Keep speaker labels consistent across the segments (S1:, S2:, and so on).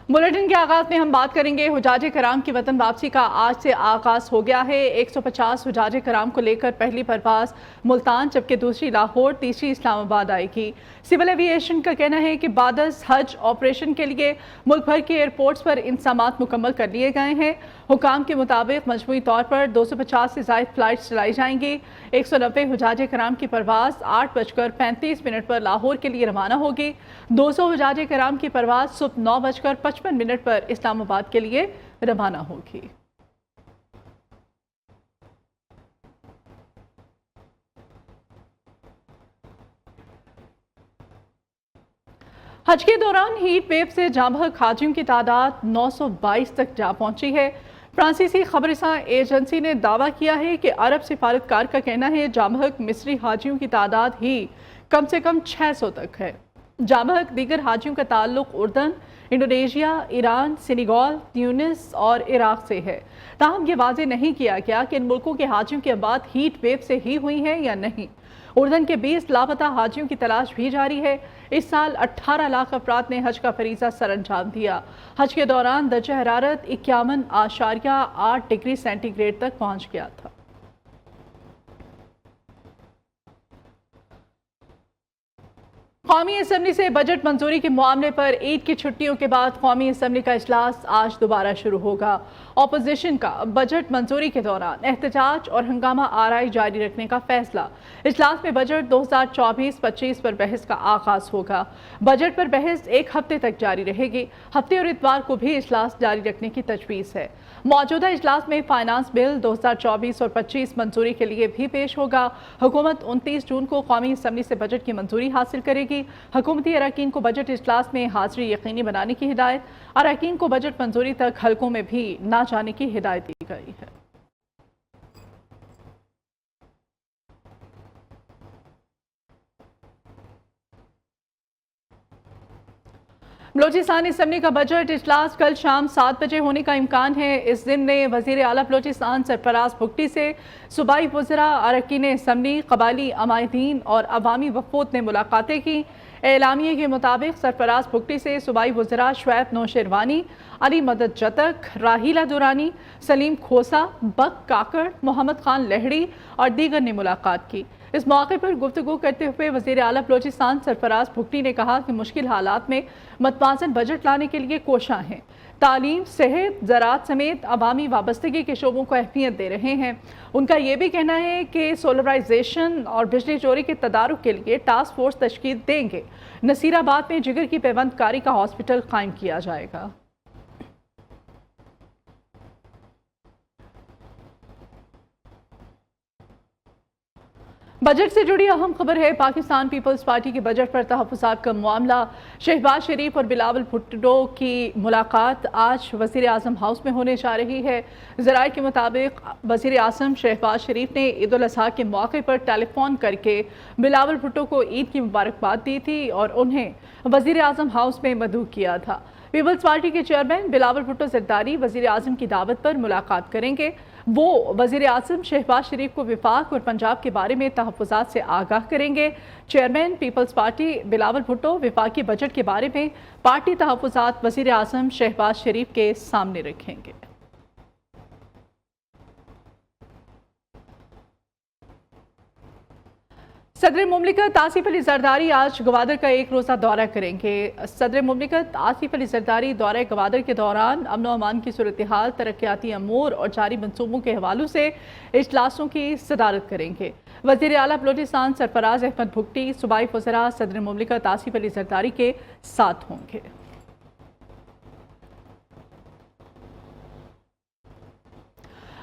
S1: Bulletin के आगाज में हम बात करेंगे हुजाजे कराम की वतन वापसी का आज से आगाज हो गया है। 150 हुजाजे कराम को लेकर पहली परवाज मुल्तान जबकि दूसरी लाहौर, तीसरी इस्लामाबाद आएगी। सिविल एविएशन का कहना है कि बादस हज ऑपरेशन के लिए मुल्क भर के एयरपोर्ट्स पर इंतजामात मुकम्मल कर लिए गए हैं। हुकाम के मुताबिक मजमूई तौर पर 250 से ज़ायद फ्लाइट चलाई जाएंगी। 190 हुजाजे कराम की परवाज 8:35 पर लाहौर के लिए रवाना होगी। 200 हुजाजे कराम की परवाज सुबह 9:55 पर इस्लामाबाद के लिए रवाना होगी। हज के दौरान हीट वेव से जांबहक हाजियों की तादाद 922 तक जा पहुंची है। फ्रांसीसी खबरसां एजेंसी ने दावा किया है कि अरब सिफारतकार का कहना है जांबहक मिस्री हाजियों की तादाद ही कम से कम 600 तक है। जांबहक दीगर हाजियों का ताल्लुक उर्दन, इंडोनेशिया, ईरान, सेनेगल, ट्यूनिस और इराक से है। ताहम ये वाज़ेह नहीं किया गया कि इन मुल्कों के हाजियों की आबाद हीट वेव से ही हुई हैं या नहीं। उर्दन के 20 लापता हाजियों की तलाश भी जारी है। इस साल 18 लाख अफराद ने हज का फरीज़ा सर अंजाम दिया। हज के दौरान दर्जा हरारत 51.8 डिग्री सेंटीग्रेड तक पहुँच गया था। कौमी असम्बली से बजट मंजूरी के मामले पर ईद की छुट्टियों के बाद कौमी असम्बली का इजलास आज दोबारा शुरू होगा। अपोजिशन का बजट मंजूरी के दौरान एहतजाज और हंगामा आराई जारी रखने का फैसला। इजलास में बजट 2024-25 पर बहस का आगाज होगा। बजट पर बहस एक हफ्ते तक जारी रहेगी। हफ्ते और इतवार को भी इजलास जारी रखने की तजवीज़ है। मौजूदा इजलास में फाइनेंस बिल 2024 और 25 मंजूरी के लिए भी पेश होगा। हुकूमत 29 जून को कौमी असम्बली से बजट की मंजूरी हासिल करेगी। हुकूमती अरकान को बजट इजलास में हाजिरी यकीनी बनाने की हिदायत। अरकान को बजट मंजूरी तक हलकों में भी ना जाने की हिदायत दी गई है। बलोचिस्तान असम्बली का बजट इजलास कल शाम 7 बजे होने का इम्कान है। इस दिन में वज़ीर आला बलोचिस्तान सरफराज भुगटी से सूबाई वज़रा, अरकान असम्बली, कबायली अमायदीन और अवामी वफूद ने मुलाकातें की। एलामिये के मुताबिक सरफराज भुगटी से सूबाई वज़रा शुएब नौशेरवानी, अली मदद जतक, राहीला दुरानी, सलीम खोसा, बक काकड़, मोहम्मद खान लहड़ी और दीगर ने मुलाकात की। इस मौके पर गुफ्तगू करते हुए वज़ीर आला बलोचिस्तान सरफराज भुगटी ने कहा कि मुश्किल हालात में मतवाज़न बजट लाने के लिए कोशां हैं। तालीम, सेहत, ज़राअत समेत अवामी वाबस्तगी के शोबों को अहमियत दे रहे हैं। उनका ये भी कहना है कि सोलराइजेशन और बिजली चोरी के तदारुक के लिए टास्क फोर्स तश्कील देंगे। नसीराबाद में जिगर की पेवंदकारी का हॉस्पिटल कायम किया जाएगा। बजट से जुड़ी अहम खबर है। पाकिस्तान पीपल्स पार्टी के बजट पर तहफ़्फ़ुज़ात का मामला। शहबाज शरीफ और बिलावल भुट्टो की मुलाकात आज वज़ीर आज़म हाउस में होने जा रही है। ज़राए के मुताबिक वज़ीर आज़म शहबाज शरीफ ने ईद उल अज़हा के मौके पर टेलीफोन करके बिलावल भुट्टो को ईद की मुबारकबाद दी थी और उन्हें वज़ीर आज़म हाउस में मदऊ किया था। पीपल्स पार्टी के चेयरमैन बिलावल भुट्टो ज़रदारी वज़ीर आज़म की दावत पर मुलाकात करेंगे। वो वज़ीर आज़म शहबाज शरीफ को विफाक और पंजाब के बारे में तहफ़्फ़ुज़ात से आगाह करेंगे। चेयरमैन पीपल्स पार्टी बिलावल भुट्टो विफाकी बजट के बारे में पार्टी तहफ़्फ़ुज़ात वज़ीर आज़म शहबाज शरीफ के सामने रखेंगे। सदर मुमलिकत आसिफ अली जरदारी आज गवादर का एक रोज़ा दौरा करेंगे। सदर मुमलिकत आसिफ अली जरदारी दौरे गवादर के दौरान अमन व अमान की सूरत हाल, तरक्याती अमूर और जारी मनसूबों के हवालों से इजलासों की सदारत करेंगे। वज़ीर आला बलोचिस्तान सरफराज अहमद भुगटी सूबाई वज़रा सदर मुमलिकत आसिफ अली जरदारी के साथ होंगे।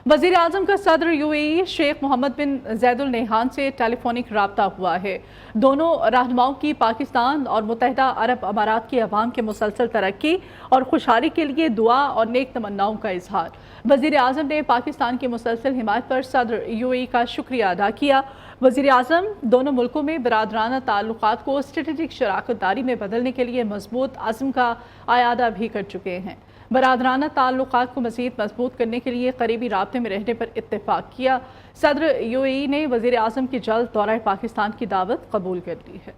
S1: वज़ीर आज़म का सदर यूएई शेख मोहम्मद बिन ज़ैदुल नहयान से टेलीफोनिक राब्ता हुआ है। दोनों रहनुमाओं की पाकिस्तान और मुत्तहिदा अरब अमारात की अवाम के मुसलसल तरक्की और खुशहाली के लिए दुआ और नेक तमन्नाओं का इजहार। वज़ीर आज़म ने पाकिस्तान की मुसलसल हिमायत पर सदर यूएई का शुक्रिया अदा किया। वज़ीर आज़म दोनों मुल्कों में बरादराना ताल्लुकात को स्ट्रेटेजिक शराकत दारी में बदलने के लिए मजबूत अज़्म का आयादा भी कर चुके हैं। बरादराना ताल्लुकात को मज़ीद मजबूत करने के लिए करीबी राब्ते में रहने पर इत्तेफाक किया। सदर यूएई ने वज़ीर आज़म की जल्द दौरा पाकिस्तान की दावत कबूल कर ली है।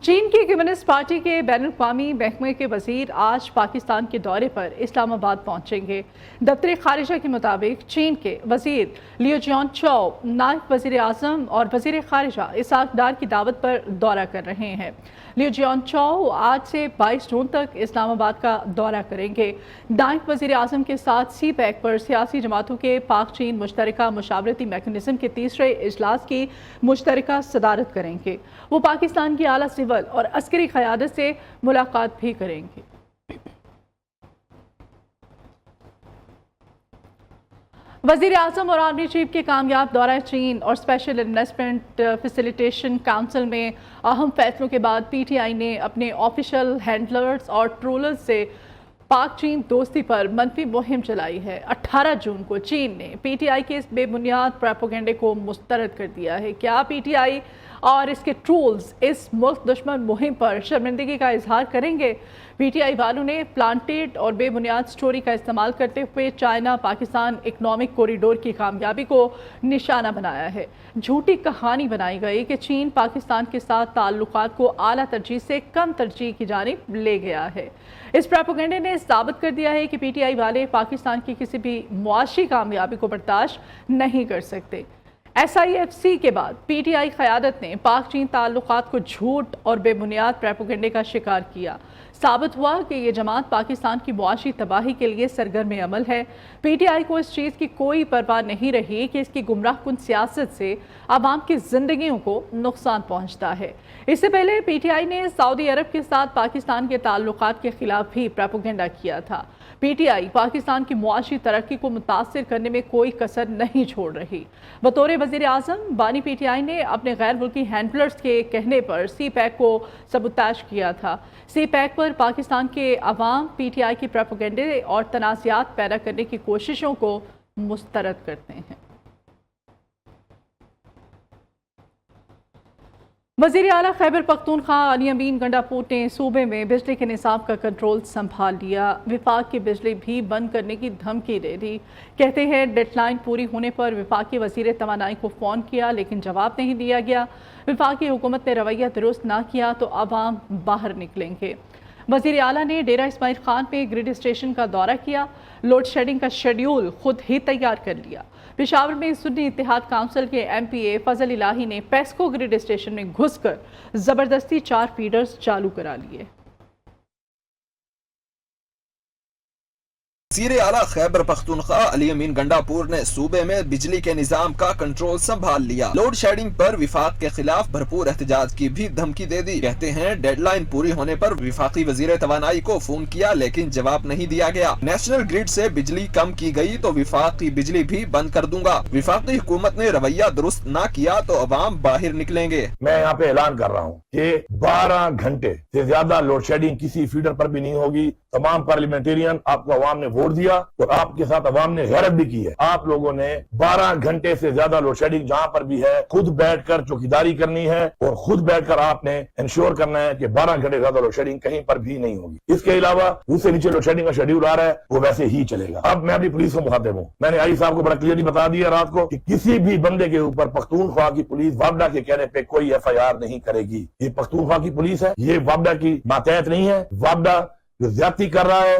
S1: चीन की कम्युनिस्ट पार्टी के बैनुल-अक़वामी महकमे के वज़ीर आज पाकिस्तान के दौरे पर इस्लामाबाद पहुंचेंगे। दफ्तर खारिजा के मुताबिक चीन के वज़ीर लियो जियांगचौ नायब वज़ीर आज़म और वज़ीर खारिजा इसहाक डार की दावत पर दौरा कर रहे हैं। लियो जियांगचौ आज से 22 जून तक इस्लामाबाद का दौरा करेंगे। नायब वज़ीर आज़म के साथ सी-पैक पर सियासी जमातों के पाक चीन मुश्तरका मुशावरती मैकेनिज़्म के तीसरे इजलास की मुश्तरका सदारत करेंगे। वो पाकिस्तान की आला सिविल और अस्करी क़यादत से मुलाकात भी करेंगे। वज़ीर आज़म और आर्मी चीफ के कामयाब दौरा चीन और स्पेशल इन्वेस्टमेंट फैसिलिटेशन काउंसिल में अहम फैसलों के बाद PTI ने अपने ऑफिशियल हैंडलर्स और ट्रोलर्स से पाक चीन दोस्ती पर मनफी मुहिम चलाई है। 18 जून को चीन ने PTI के इस बेबुनियाद प्रोपेगेंडे को मुस्तरद कर दिया है। क्या PTI और इसके ट्रोल्स इस मुल्क दुश्मन मुहिम पर शर्मिंदगी का इजहार करेंगे? PTI वालों ने प्लांटेड और बेबुनियाद स्टोरी का इस्तेमाल करते हुए चाइना पाकिस्तान इकनॉमिक कॉरिडोर की कामयाबी को निशाना बनाया है। झूठी कहानी बनाई गई कि चीन पाकिस्तान के साथ ताल्लुकात को आला तरजीह से कम तरजीह की जानिब ले गया है। इस प्रोपेगेंडे ने साबित कर दिया है कि PTI वाले पाकिस्तान की किसी भी मुआशी कामयाबी को बर्दाश्त नहीं कर सकते। SIFC के बाद PTI क़यादत ने पाक चीन ताल्लुकात को झूठ और बेबुनियाद प्रोपेगेंडे का शिकार किया। साबित हुआ कि ये जमात पाकिस्तान की मुआशी तबाही के लिए सरगर्म अमल है। PTI को इस चीज़ की कोई परवाह नहीं रही कि इसकी गुमराह कुन सियासत से आवाम की ज़िंदगियों को नुकसान पहुँचता है। इससे पहले PTI ने सऊदी अरब के साथ पाकिस्तान के ताल्लुकात के खिलाफ भी प्रोपेगेंडा किया था। PTI पाकिस्तान की मुआशी तरक्की को मुतासिर करने में कोई कसर नहीं छोड़ रही। बतौर वज़ीर आज़म बानी PTI ने अपने गैर मुल्की हैंडलर्स के कहने पर सी-पैक को सबूताज किया था। सी-पैक पर पाकिस्तान के अवाम PTI की प्रोपेगेंडे और तनाज़ात पैदा करने की कोशिशों को मुस्तरद करते हैं। वज़ीर आला खैबर पख्तूनख्वा अली अमीन गंडापुर ने सूबे में बिजली के निसाब का कंट्रोल संभाल लिया। विफाक की बिजली भी बंद करने की धमकी दे दी। कहते हैं डेडलाइन पूरी होने पर विफाकी वज़ीर तवानाई को फ़ोन किया लेकिन जवाब नहीं दिया गया। विफाकी हुकूमत ने रवैया दुरुस्त ना किया तो आवाम बाहर निकलेंगे। वज़ीर आला ने डेरा इस्माइल खान में ग्रिड स्टेशन का दौरा किया। लोड शेडिंग का शेड्यूल खुद ही तैयार कर लिया। पेशावर में सुन्नी इत्तेहाद काउंसिल के MPA फजल इलाही ने पेस्को ग्रिड स्टेशन में घुसकर जबरदस्ती 4 फीडर्स चालू करा लिए।
S2: वज़ीर आला खैबर पख्तूनख्वा अली अमीन गंडापुर ने सूबे में बिजली के निजाम का कंट्रोल संभाल लिया। लोड शेडिंग पर विफाक के खिलाफ भरपूर एहतजाज की भी धमकी दे दी। कहते हैं डेडलाइन पूरी होने पर विफाकी वज़ीर तवानाई को फोन किया लेकिन जवाब नहीं दिया गया। नेशनल ग्रिड से बिजली कम की गई तो विफाक की बिजली भी बंद कर दूंगा। विफाकी हुकूमत ने रवैया दुरुस्त न किया तो अवाम बाहर निकलेंगे।
S3: मैं यहाँ पे ऐलान कर रहा हूँ कि 12 घंटे से ज्यादा लोड शेडिंग किसी फीडर पर भी नहीं होगी। तमाम पार्लियामेंटेरियन आपको अवाम ने वोट दिया और आपके साथ अवाम ने गैरत भी की है। आप लोगों ने 12 घंटे से ज्यादा लोड शेडिंग जहाँ पर भी है खुद बैठकर चौकीदारी करनी है और खुद बैठकर आपने इंश्योर करना है कि 12 घंटे ज्यादा लोड शेडिंग कहीं पर भी नहीं होगी। इसके अलावा उससे नीचे लोड शेडिंग का शेड्यूल आ रहा है वो वैसे ही चलेगा। अब मैं अपनी पुलिस को मुखातिब हूँ। मैंने आई साहब को बड़ा क्लियरली बता दिया रात को कि किसी भी बंदे के ऊपर पख्तूनख्वा की पुलिस वापडा के कहने पे कोई FIR नहीं करेगी। ये पख्तूनख्वा की पुलिस है, ये वापडा की मातहत नहीं है। वापडा जो ज्यादती कर रहा है,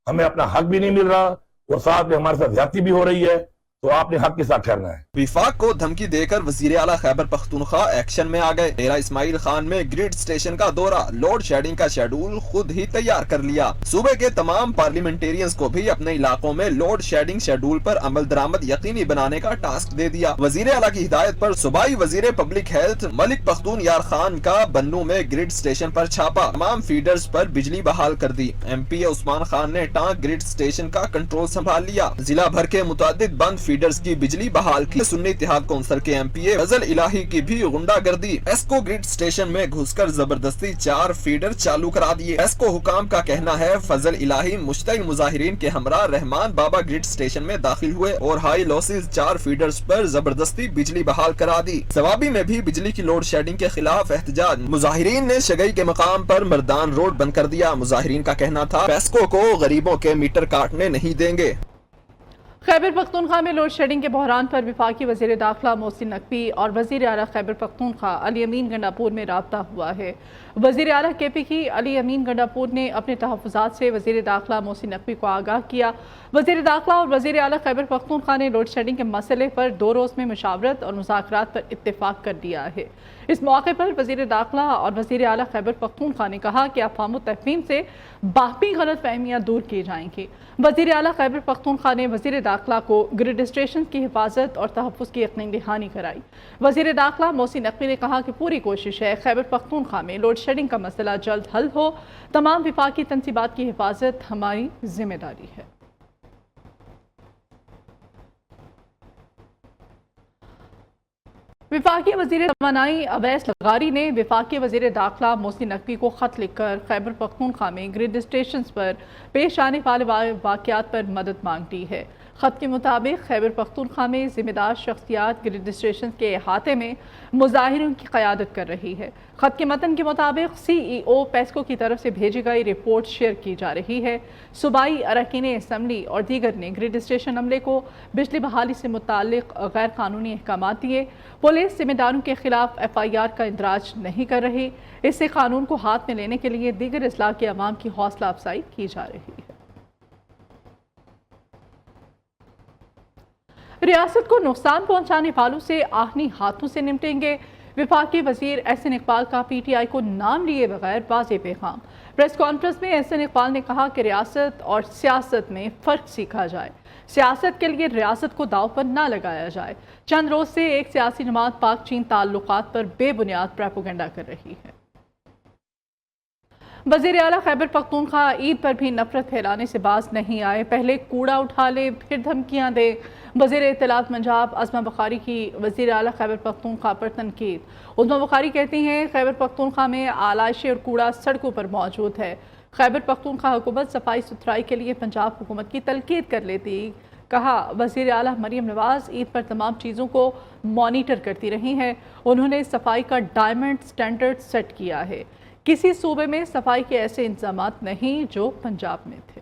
S3: हमें अपना हक भी नहीं मिल रहा और साथ में हमारे साथ ज्यादती भी हो रही है, तो आपने हक के साथ ठहरना है।
S2: विफाक को धमकी देकर वज़ीर आला खैबर पख्तूनख्वा एक्शन में आ गए। डेरा इस्माइल खान में ग्रिड स्टेशन का दौरा, लोड शेडिंग का शेड्यूल खुद ही तैयार कर लिया। सूबे के तमाम पार्लियामेंटेरियंस को भी अपने इलाकों में लोड शेडिंग शेड्यूल पर अमल दरामद यकीनी बनाने का टास्क दे दिया। वज़ीर आला की हिदायत पर सूबाई वज़ीर पब्लिक हेल्थ मलिक पख्तून यार खान का बन्नू में ग्रिड स्टेशन पर छापा, तमाम फीडर्स पर बिजली बहाल कर दी। MPA उस्मान खान ने टांग ग्रिड स्टेशन का कंट्रोल संभाल लिया। जिला भर के मुतादिद बंद फीडर्स की बिजली बहाल की। सुन्नी इत्तेहाद कौंसिल के MPA फजल इलाही की भी गुंडागर्दी। एस्को ग्रिड स्टेशन में घुसकर जबरदस्ती 4 फीडर चालू करा दिए। एस्को हुकाम का कहना है फजल इलाही मुश्तइल मुजाहिरीन के हमरा रहमान बाबा ग्रिड स्टेशन में दाखिल हुए और हाई लॉसेज 4 फीडर्स पर जबरदस्ती बिजली बहाल करा दी। सवाबी में भी बिजली की लोड शेडिंग के खिलाफ एहतजाज। मुजाहिरीन ने शगई के मकाम पर मर्दान रोड बंद कर दिया। मुजाहिरीन का कहना था एस्को को गरीबों के मीटर काटने नहीं देंगे।
S1: खैबर पख्तूनख्वा में लोड शेडिंग के बहरान पर वफाकी वज़ीर दाखिला मोहसिन नकवी और वज़ीर आला खैबर पख्तूनख्वा अली अमीन गंडापुर में राब्ता हुआ है। वज़ीर आला KP की अली अमीन गंडापुर ने अपने तहफ़्फ़ुज़ात से वज़ीर दाखिला मोहसिन नकवी को आगाह किया। वज़ीर दाखिला और वज़ीर आला खैबर पख्तूनख्वा ने लोड शेडिंग के मसले पर 2 रोज़ में मुशावरत और मुज़ाकरात पर इत्तेफाक कर दिया है। इस मौके पर वज़ीर दाखिला और वज़ीर आला खैबर पख्तूनख्वा ने कहा कि अफ़हाम तफ़हीम से बाकी गलत फहमियाँ दूर की जाएंगी। वज़ीर आला खैबर पख्तूनख्वा ने वज़ीर दाखिला को ग्रिड स्टेशन की हिफाजत और तहफ़्फ़ुज़ की यकीन दहानी कराई। वज़ीर दाखिला मोहसिन नकवी ने कहा कि पूरी कोशिश है खैबर पख्तूनख्वा में लोड शेडिंग का मसला जल्द हल हो। तमाम विफाकी तनसीबात की हिफाजत हमारी जिम्मेदारी है। वफाकी वज़ीर तवानाई अवैस लगारी ने वफाकी वज़ीर दाखिला मोहसिन नकवी को ख़त लिखकर खैबर पख्तूनख्वा में ग्रिड स्टेशन पर पेश आने वाले वाक़यात पर मदद मांग ली है। ख़त के मुताबिक खैबर पख्तूनख्वा में ज़िम्मेदार शख्सियात ग्रिड स्टेशन के अहाते में मुजाहिरों की क़यादत कर रही है। ख़त के मतन के मुताबिक CEO पेस्को की तरफ से भेजी गई रिपोर्ट शेयर की जा रही है। सूबाई अरकान असम्बली और दीगर ने ग्रिड स्टेशन अमले को बिजली बहाली से मुताल्लिक गैर कानूनी अहकाम दिए। पुलिस जिम्मेदारों के खिलाफ FIR का इंदराज नहीं कर रही। इससे कानून को हाथ में लेने के लिए दीगर इस्लाह के अवाम की हौसला अफजाई की जा रही है। रियासत को नुकसान पहुंचाने वालों से आहनी हाथों से निपटेंगे। वफाकी वजीर एहसन इकबाल का PTI को नाम लिए बगैर वाज़ेह पैगाम। प्रेस कॉन्फ्रेंस में एहसन इकबाल ने कहा कि रियासत और सियासत में फ़र्क सीखा जाए। सियासत के लिए रियासत को दाव पर ना लगाया जाए। चंद रोज से एक सियासी जमात पाक चीन ताल्लुकात पर बेबुनियाद प्रोपेगेंडा कर रही है। वज़ीर आला खैबर पख्तूनख्वा ईद पर भी नफरत फैलाने से बाज नहीं आए। पहले कूड़ा उठा ले फिर धमकियां दे। वज़ीर इत्तलात पंजाब अज़मा बुखारी की वज़ीर आला खैबर पख्तूनख्वा पर तनकीद। अज़मा बुखारी कहती हैं खैबर पख्तूनख्वा में आलाइशें और कूड़ा सड़कों पर मौजूद है। खैबर पख्तूनख्वा हुकूमत सफाई सुथराई के लिए पंजाब हुकूमत की तलकीद कर लेती। कहा वज़ीर आला मरियम नवाज़ ईद पर तमाम चीज़ों को मॉनिटर करती रही हैं। उन्होंने सफाई का डायमंड स्टैंडर्ड सेट किया है। किसी सूबे में सफाई के ऐसे इंतजामात नहीं जो पंजाब में थे।